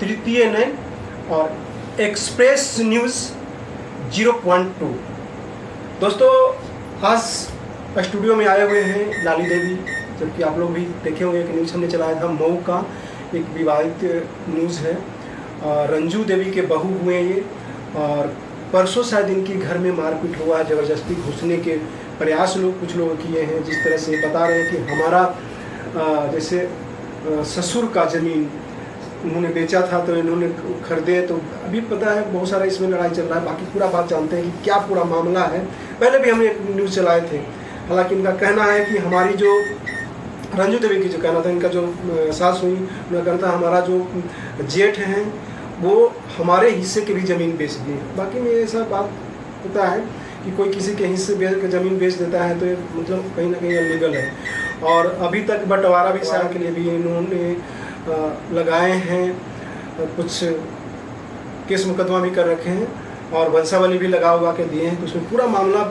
तृतीय नय और एक्सप्रेस न्यूज़ 0.2। दोस्तों आज स्टूडियो में आए हुए हैं लाली देवी, जबकि आप लोग भी देखे होंगे कि न्यूज़ हमने चलाया था मऊ का एक विवाहित न्यूज़ है। रंजू देवी के बहू हुए ये, और परसों शायद इनकी घर में मारपीट हुआ है, ज़बरदस्ती घुसने के प्रयास कुछ लोग किए हैं। जिस तरह से बता रहे हैं कि हमारा जैसे ससुर का ज़मीन उन्होंने बेचा था तो इन्होंने खरीदे, तो अभी पता है बहुत सारा इसमें लड़ाई चल रहा है। बाकी पूरा बात जानते हैं कि क्या पूरा मामला है। पहले भी हमने एक न्यूज़ चलाए थे। हालांकि इनका कहना है कि हमारी जो रंजू देवी की जो कहना था, इनका जो सास हुई, उनका कहना था हमारा जो जेठ हैं वो हमारे हिस्से की भी ज़मीन बेच दी। बाकी में ऐसा बात होता है कि कोई किसी के हिस्से के ज़मीन बेच देता है तो ये मतलब कहीं ना कहीं अनलीगल है। और अभी तक बंटवारा भी के लिए भी इन्होंने लगाए हैं, कुछ केस मुकदमा भी कर रखे हैं और वंशावली भी लगा के दिए हैं। तो उसमें पूरा मामला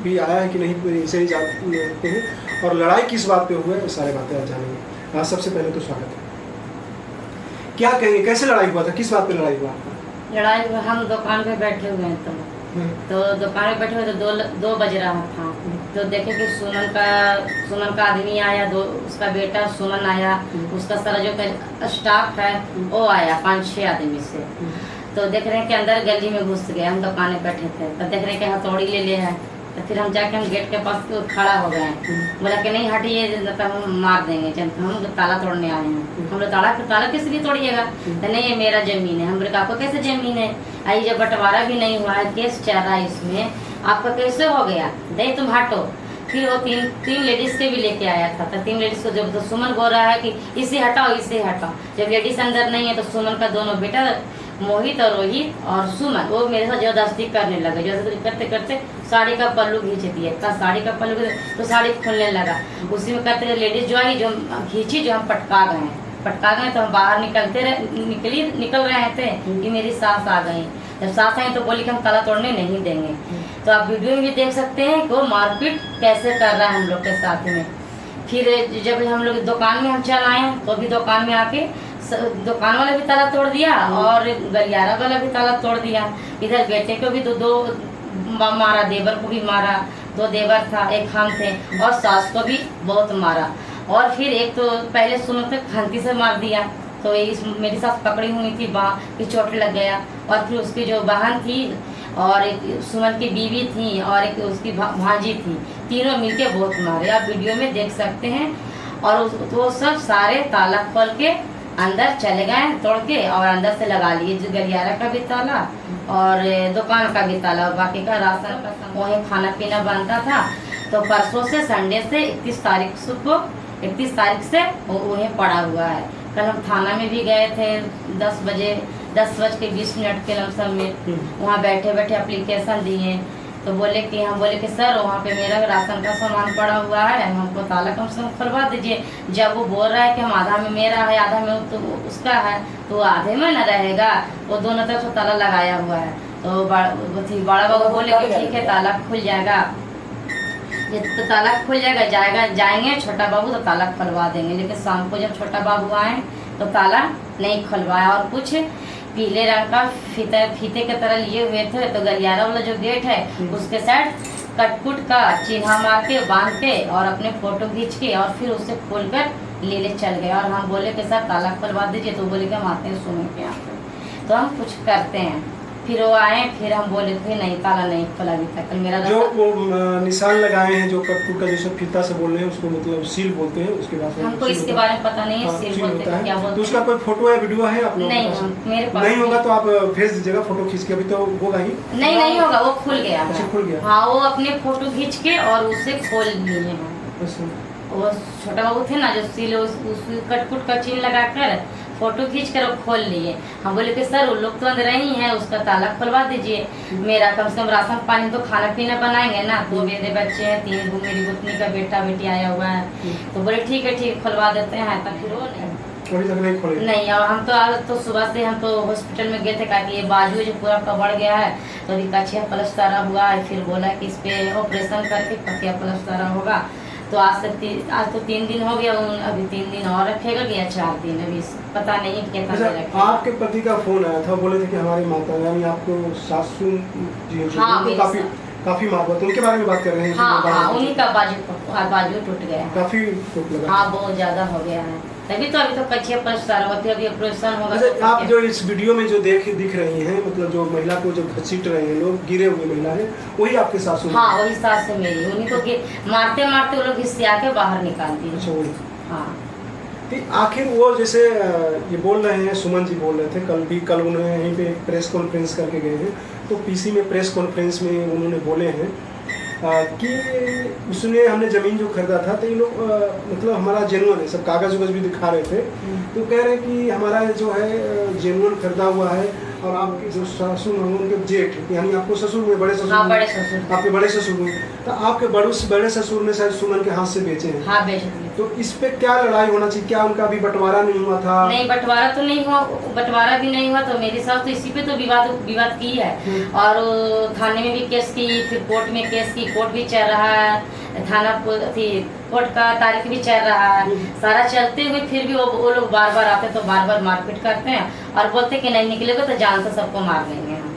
भी आया है कि नहीं इसे ही जानते हैं और लड़ाई किस बात पे हुआ है, सारे बातें आप जानेंगे। आज सबसे पहले तो स्वागत है। क्या कहेंगे, कैसे लड़ाई हुआ था, किस बात पे लड़ाई हुआ? लड़ाई हम दुकान पे बैठे हुए हैं तो दुकान पे बैठे हुए तो दो बज रहा था। तो देखे कि सुमन का आदमी आया, उसका बेटा सुमन आया, उसका सारा जो स्टाफ है वो आया 5-6 आदमी से। तो देख रहे हैं कि अंदर गली में घुस गए। हम दुकान पे बैठे थे तो देख रहे हैं कि हथौड़ी ले है। तो फिर हम जाके हम गेट के पास खड़ा हो गए। बोला कि नहीं हटिए, तो हम मार देंगे, जब हम ताला तोड़ने आए हैं। हम लोग ताला किस लिए तोड़िएगा? तो नहीं ये मेरा ज़मीन है। हम बोले आपको कैसे ज़मीन है? आई जब बंटवारा भी नहीं हुआ है, केस चल रहा है इसमें, आपका कैसे हो गया? नहीं तुम हटो। फिर वो तीन लेडीज़ के भी लेके आया था। तो 3 लेडीज़ को जब तो सुमन बोल रहा है कि इसे हटाओ इसे हटाओ। जब लेडीज़ अंदर नहीं है तो सुमन का दोनों बेटा मोहित और रोहित और सुमन वो मेरे साथ जबरदस्ती करने लगे। जबरदस्ती करते करते साड़ी का पल्लू खींच दिया। साड़ी का पल्लू तो साड़ी खुलने लगा। उसी में करते लेडीज जो आई जो खींची, जो हम पटका गए तो हम बाहर निकल रहे थे कि मेरी सास आ गई। जब सास आई तो बोली कि हम ताला तोड़ने नहीं देंगे। तो आप वीडियो में भी देख सकते हैं कि वो मारपीट कैसे कर रहा है हम लोग के साथ में। फिर जब हम लोग दुकान में हम चल आए तो भी दुकान में आके दुकान वाला भी ताला तोड़ दिया और गलियारा वाला भी ताला तोड़ दिया। इधर बेटे को भी दो मारा, देवर को भी मारा। 2 देवर था, एक हम थे, और सास को भी बहुत मारा। और फिर एक तो पहले सुमन पे खंती से मार दिया। तो मेरी सास पकड़ी हुई थी, बाँह की चोट लग गया। और फिर उसकी जो बहन थी और एक सुमन की बीवी थी और एक उसकी भांजी थी, तीनों मिलके बहुत मारे। आप वीडियो में देख सकते हैं। और वो सब सारे ताला खोल के अंदर चले गए तोड़ के, और अंदर से लगा लिए जो गलियारा का भी ताला और दुकान का भी ताला, और बाकी का राशन का वहीं खाना पीना बनता था। तो परसों से संडे से 31 तारीख से वहीं पड़ा हुआ है। कल हम थाना में भी गए थे 10:20 के लमसम में। वहाँ बैठे बैठे एप्लीकेशन दिए। तो बोले कि सर वहाँ पे मेरा राशन का सामान पड़ा हुआ है, हमको ताला कम से कम खुलवा दीजिए। जब वो बोल रहा है कि हम आधा में मेरा है आधा में तो उसका है, तो आधे में न रहेगा, वो दोनों तरफ से ताला लगाया हुआ है। तो बड़ा बाबू बोले कि ठीक है ताला खुल जाएगा, ये तो ताला खुल जाएगा जाएंगे छोटा बाबू तो ताला खुलवा देंगे। लेकिन शाम को जब छोटा बाबू आए तो ताला नहीं खुलवाया। और कुछ पीले रंग का फीते के तरह लिए हुए थे। तो गलियारा वाला जो गेट है उसके साइड कटकुट का चिन्हा मार के बांध के और अपने फोटो खींच के और फिर उसे खोलकर ले चल गए। और हम बोले कि सर ताला खुलवा दीजिए। तो बोले कि हम आते हैं सुमन के यहाँ पे तो हम कुछ करते हैं। फिर वो आए, फिर हम बोले थे नहीं ताला नहीं खुला अभी तक। मेरा जो वो निशान लगाए हैं जो कटकुट का जैसे फीता से बोल रहे हैं उसको मतलब सील बोलते हैं, उसके बाद हमको इसके बारे में पता नहीं है। सील बोलते हैं क्या बोलते हैं? तो उसका कोई फोटो या वीडियो है आप लोगों के पास? मेरे पास नहीं होगा तो आप भेज दीजिएगा फोटो खींच के। अभी तो होगा ही नहीं होगा, वो खुल गया। अच्छा खुल गया। हाँ वो अपने फोटो खींच के और उसे खोल लिए हैं। वो छोटा बाबू थे ना जो सील उस कटकुट का चिन्ह लगाकर फोटो खींच कर खोल लिए। हम बोले कि सर वो लोग तो अंदर ही हैं, उसका ताला खुलवा दीजिए। मेरा कम से कम राशन पानी तो खाना पीना बनाएंगे ना। 2 मेरे बच्चे हैं, 3 मेरी गुतनी का बेटा बेटी आया हुआ है। तो बोले ठीक है खुलवा देते हैं। तो फिर वो नहीं। और हम तो आज तो सुबह से हम तो हॉस्पिटल में गए थे कि ये बाजू जो पूरा बढ़ गया है तो कचिया प्लस्तारा हुआ है। फिर बोला कि इस पे ऑपरेशन करके पतिया प्लस्तारा होगा। तो आज तो 3 दिन हो गया, अभी 3 दिन और रखेगा कि या 4 दिन, अभी पता नहीं कितना अच्छा, रखेगा। आपके पति का फोन आया था, बोले थे कि हमारी माता यानी आपको सासू जी हाँ, तो काफी मोहब्बत, उनके बारे में बात कर रहे हैं। हाँ, उन्हीं का बाजू टूट गया, काफी टूट लगा। हाँ, बहुत ज्यादा हो गया है, तभी तो अभी तो कच्चे पछतारा होते, अभी ऑपरेशन होगा। अच्छा, आप जो इस वीडियो में जो दिख रही हैं, मतलब जो महिला को जो घसीट रहे हैं लोग, गिरे हुए महिला है, वही आपके सासू? हाँ, वही सास है मेरी, उन्हीं को मारते मारते वो लोग हिस्से के बाहर निकाल दिए। अच्छा, वही। हाँ, आखिर वो जैसे ये बोल रहे हैं, सुमन जी बोल रहे थे कल उन्होंने यहीं पे प्रेस कॉन्फ्रेंस करके गए हैं, तो पीसी में प्रेस कॉन्फ्रेंस में उन्होंने बोले हैं कि उसने हमने ज़मीन जो खरीदा था तो ये लोग मतलब हमारा जेनुअन है, सब कागज़ वगज भी दिखा रहे थे, तो कह रहे हैं कि हमारा जो है जेनुअन खरीदा हुआ है, और आपके जो ससुर उनके जेठ यानी आपको ससुर में बड़े ससुर, हाँ, बड़े ससुर, आपके बड़े ससुर में, तो आपके बड़े ससुर ने शायद सुमन के हाथ से बेचे हैं। हाँ, बेच दिए। तो इस पे क्या लड़ाई होना चाहिए? क्या उनका अभी बंटवारा नहीं हुआ था? नहीं, बंटवारा तो नहीं हुआ, बंटवारा भी नहीं हुआ, तो मेरी सास तो इसी पे तो विवाद की है, और थाने में भी केस की, फिर कोर्ट में केस की, कोर्ट भी चल रहा है, थाना कोर्ट का तारीख भी चल रहा है, सारा चलते हुए फिर भी वो लोग बार बार आते तो बार बार मारपीट करते हैं और बोलते कि नहीं निकलेगा तो जान से सबको मार देंगे हम।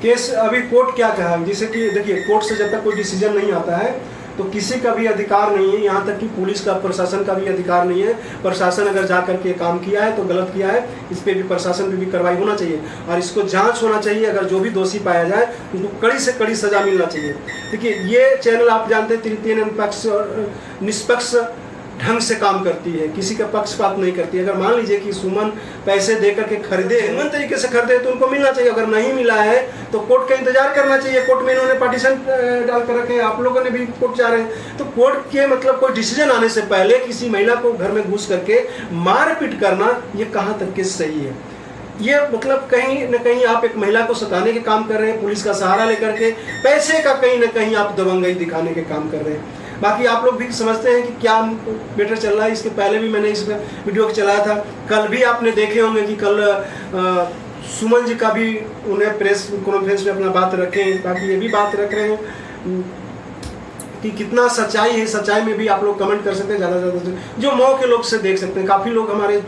केस अभी कोर्ट क्या कहा है? जैसे कि देखिए, कोर्ट से जब तक कोई डिसीजन नहीं आता है तो किसी का भी अधिकार नहीं है, यहाँ तक कि पुलिस का, प्रशासन का भी अधिकार नहीं है। प्रशासन अगर जा करके काम किया है तो गलत किया है, इस पे भी प्रशासन पे भी कार्रवाई होना चाहिए और इसको जांच होना चाहिए। अगर जो भी दोषी पाया जाए उनको कड़ी से कड़ी सजा मिलना चाहिए। देखिए, ये चैनल आप जानते हैं तृतीय निष्पक्ष और निष्पक्ष ढंग से काम करती है, किसी का पक्षपात नहीं करती है। अगर मान लीजिए कि सुमन पैसे दे करके खरीदे, जेन्युइन तरीके से खरीदे तो उनको मिलना चाहिए। अगर नहीं मिला है तो कोर्ट का इंतजार करना चाहिए। कोर्ट में इन्होंने पार्टीशन डाल कर रखे, आप लोगों ने भी कोर्ट जा रहे हैं, तो कोर्ट के मतलब कोई डिसीजन आने से पहले किसी महिला को घर में घुस करके मारपीट करना, ये कहाँ तक के सही है? ये मतलब कहीं न कहीं आप एक महिला को सताने के काम कर रहे हैं, पुलिस का सहारा लेकर के, पैसे का कहीं न कहीं आप दबंगई दिखाने के काम कर रहे हैं। बाकी आप लोग भी समझते हैं कि क्या बेटर चल रहा है। इसके पहले भी मैंने इस वीडियो को चलाया था, कल भी आपने देखे होंगे कि कल सुमन जी का भी उन्हें प्रेस कॉन्फ्रेंस में अपना बात रखें। बाकी ये भी बात रख रहे हैं कि कितना सच्चाई है, सच्चाई में भी आप लोग कमेंट कर सकते हैं, ज़्यादा से ज़्यादा जो मौ के लोग से देख सकते हैं। काफ़ी लोग हमारे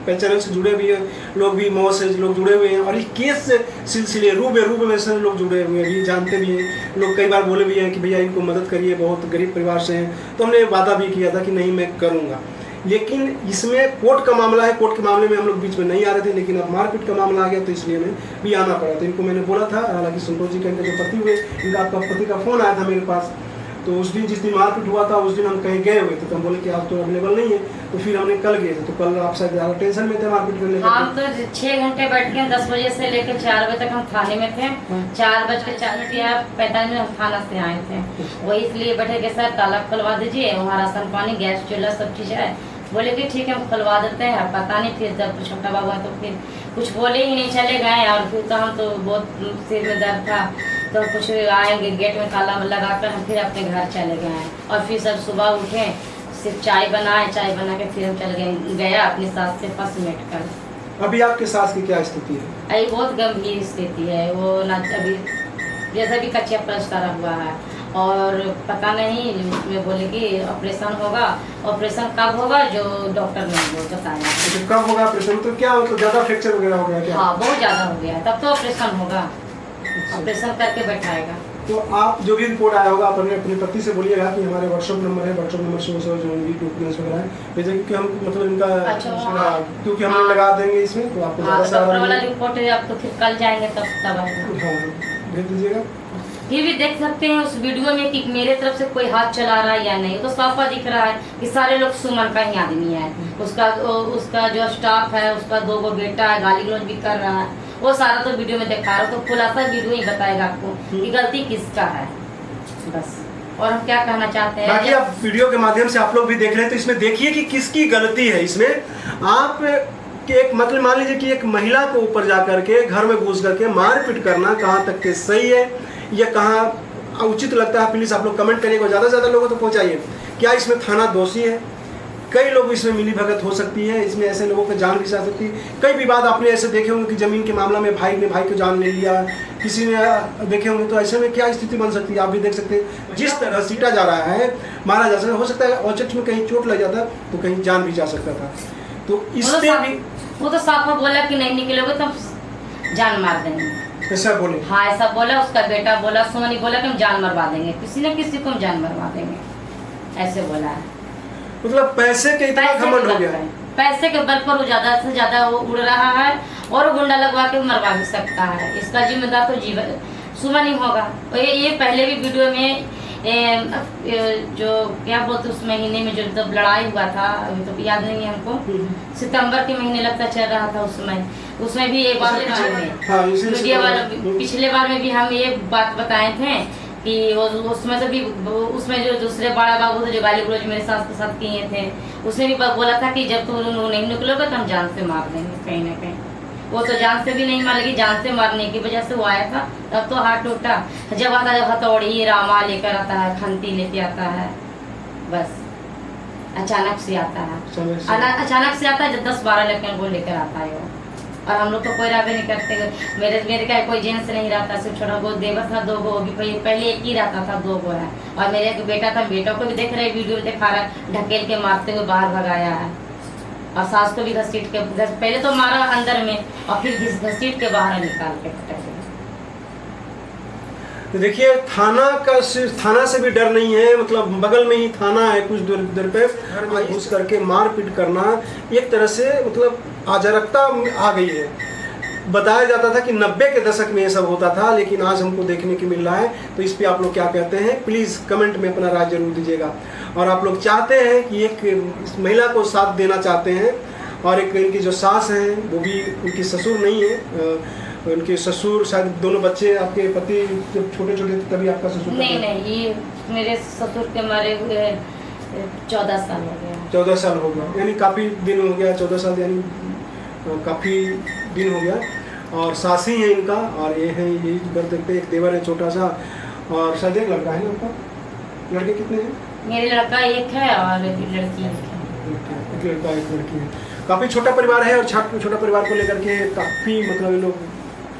चैनल से जुड़े हुए लोग भी, मौ से लोग जुड़े हुए हैं, और इस केस से सिलसिले रूबे में से लोग जुड़े हुए हैं, भी जानते भी हैं। लोग कई बार बोले भी हैं कि भैया इनको मदद करिए, बहुत गरीब परिवार से हैं। तो हमने वादा भी किया था कि नहीं, मैं करूँगा। लेकिन इसमें कोर्ट का मामला है, कोर्ट के मामले में हम लोग बीच में नहीं आ रहे थे, लेकिन अब मारपीट का मामला आ गया तो इसलिए हमें भी आना पड़ा। तो इनको मैंने बोला था, हालांकि संतोष जी के जो पति हुए, इनका आपका पति का फ़ोन आया था मेरे पास, तो उस दिन जिस दिन मारपीट हुआ था उस दिन हम कहीं गए हुए थे, तो हम बोले कि आप तो अवेलेबल नहीं है, तो फिर हमने कल गए थे। तो कल आप शायद ज़्यादा टेंशन में थे मारपीट करने का। हम तो 6 घंटे बैठ के 10 बजे से लेकर 4 बजे तक हम थाने में थे। 4:45 में हम थाना से आए थे, वही इसलिए बैठे कि सर ताला खुलवा दीजिए, वहाँ राशन पानी गैस चूल्हा सब चीज़ है। बोले कि ठीक है हम खुलवा देते हैं। पता नहीं फिर जब छोटा बाबू है तो फिर कुछ बोले ही नहीं, चले गए। और फिर तो हम तो बहुत सिर में दर्द था, तो कुछ आएंगे गेट में ताला लगा कर हम फिर अपने घर चले गए। और फिर सब सुबह उठे, सिर्फ चाय बना के फिर हम चले गया अपनी सास से फंस मेट कर। अभी आपके सास की क्या स्थिति है? अभी बहुत गंभीर स्थिति है, वो ना अभी जैसा भी कच्चा प्लास्टर हुआ है, और पता नहीं उसमें बोले कि ऑपरेशन होगा। ऑपरेशन कब होगा जो डॉक्टर ने वो बताया। तो कब होगा ऑपरेशन? तो क्या मतलब ज़्यादा फ्रैक्चर वगैरह हो गया क्या? हाँ, बहुत ज़्यादा हो गया, तब तो ऑपरेशन होगा, ऑपरेशन करके बैठाएगा। तो आप जो भी रिपोर्ट आया होगा आप अपने पति से बोलिएगा कि हमारे व्हाट्सएप नंबर है, व्हाट्सएप नंबर से वो जो भी डॉक्यूमेंट्स वगैरह है भेजें, क्योंकि हम मतलब इनका क्योंकि हम लगा देंगे इसमें, तो आपको डॉक्टर वाला रिपोर्ट है। अब तो फिर कल जाएंगे तब आएगा। हाँ, भेज दीजिएगा। फिर भी देख सकते हैं उस वीडियो में कि मेरे तरफ से कोई हाथ चला रहा है या नहीं, तो साफा दिख रहा है कि सारे लोग सुमन का ही आदमी है। उसका जो स्टाफ है, उसका 2 गो बेटा है, गाली गलौज भी कर रहा है, वो सारा तो वीडियो में दिखा रहा है। तो खुलासा वीडियो ही बताएगा आपको कि गलती किसका है, बस। और हम क्या कहना चाहते हैं, बाकी आप वीडियो के माध्यम से आप लोग भी देख रहे हैं, तो इसमें देखिए कि किसकी गलती है। इसमें आप एक मतलब मान लीजिए कि एक महिला को ऊपर जा करके घर में घुस करके मारपीट करना कहाँ तक के सही है, या कहाँ उचित लगता है? प्लीज़ आप लोग कमेंट करिएगा, ज़्यादा से ज़्यादा लोगों तक पहुँचाइए। क्या इसमें थाना दोषी है? कई लोग इसमें मिली भगत हो सकती है, इसमें ऐसे लोगों को जान भी जा सकती है। कई विवाद आपने ऐसे देखे होंगे कि ज़मीन के मामला में भाई ने भाई को जान ले लिया, किसी ने देखे होंगे, तो ऐसे में क्या स्थिति बन सकती है आप भी देख सकते हैं। जिस तरह सीटा जा रहा है, मारा जा सकता है, हो सकता है औचक में कहीं चोट लग जाता तो कहीं जान भी जा सकता था। तो इसमें भी वो तो साफ बोला कि नहीं निकलोगे तो जान मार देंगे, ऐसा बोले। हाँ ऐसा बोला, उसका बेटा बोला, सुमन बोला कि हम जान मरवा देंगे, किसी न किसी को हम जान मरवा देंगे, ऐसे बोला है। मतलब पैसे के इतना घमंड हो गया है, पैसे के बल पर वो ज्यादा से ज्यादा वो उड़ रहा है और गुंडा लगवा के मरवा भी सकता है। इसका जिम्मेदार तो जीवन सुमन ही होगा। और ये पहले भी वीडियो में जो क्या बोलते उस महीने में जो तब लड़ाई हुआ था, अभी तो याद नहीं है हमको, सितंबर के महीने लगता चल रहा था उसमें भी एक बार मीडिया वाले पिछले बार में भी हम ये बात बताए थे कि उसमें से भी उसमें जो दूसरे बड़ा बाबू थे जो गाली गलौज मेरे सास के साथ किए थे, उसने भी बोला था कि जब तुम नहीं निकलोगे तो हम जान से मार देंगे कहीं ना कहीं। वो तो जान से भी नहीं मारेगी, जान से मारने की वजह से वो आया था, तब तो हाथ टूटा। जब आता है हथौड़ी रामा लेकर आता है, खंती लेके आता है, बस अचानक से आता है, अचानक से आता है, जब 10-12 लड़कियों को लेकर आता है वो। और हम लोग तो कोई राबे नहीं करते, मेरे क्या कोई जेंट्स नहीं रहता, सिर्फ छोटा बहुत देवर था, 2 गो भी पहले एक ही रहता था, 2 गो है। और मेरे एक बेटा था, बेटा को भी देख रहे वीडियो में दिखा रहा है, ढकेल के मारते हुए बाहर भगाया है। और सास को भी घसीट के, पहले तो मारा अंदर में और फिर घसीट के बाहर निकाल के पटक। तो देखिए थाना से भी डर नहीं है, मतलब बगल में ही थाना है, कुछ दूर पे घर में घुस करके मारपीट करना एक तरह से मतलब अराजकता आ गई है। बताया जाता था कि 90 के दशक में ये सब होता था, लेकिन आज हमको देखने को मिल रहा है। तो इस पे आप लोग क्या कहते हैं, प्लीज़ कमेंट में अपना राय जरूर दीजिएगा। और आप लोग चाहते हैं कि एक इस महिला को साथ देना चाहते हैं, और एक इनकी जो सास हैं वो भी, उनकी ससुर नहीं है, उनके ससुर शायद दोनों बच्चे आपके पति जब छोटे छोटे थे तभी आपका ससुर नहीं ये मेरे ससुर के मरे हुए 14 साल हो गया। 14 साल हो गया, यानी काफ़ी दिन हो गया, 14 साल यानी काफ़ी दिन हो गया। और सास ही है इनका, और ये है, यही घर देखते हैं, एक देवर है छोटा सा, और शायद एक लड़का है ना उनका। लड़के कितने हैं? मेरे लड़का एक है और लड़की एक है। एक लड़का एक लड़की है। काफ़ी छोटा परिवार है, और छोटा परिवार को लेकर के काफ़ी मतलब ये लोग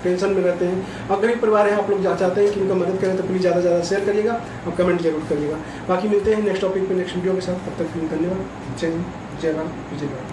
टेंशन में रहते हैं। और गरीब परिवार है, आप लोग चाहते हैं कि उनका मदद करें तो प्लीज़ ज़्यादा से ज़्यादा शेयर करिएगा और कमेंट जरूर करिएगा। बाकी मिलते हैं नेक्स्ट टॉपिक पे नेक्स्ट वीडियो के साथ, तब तक धन्यवाद। जय हिंद, जय भारत, विजय भारत।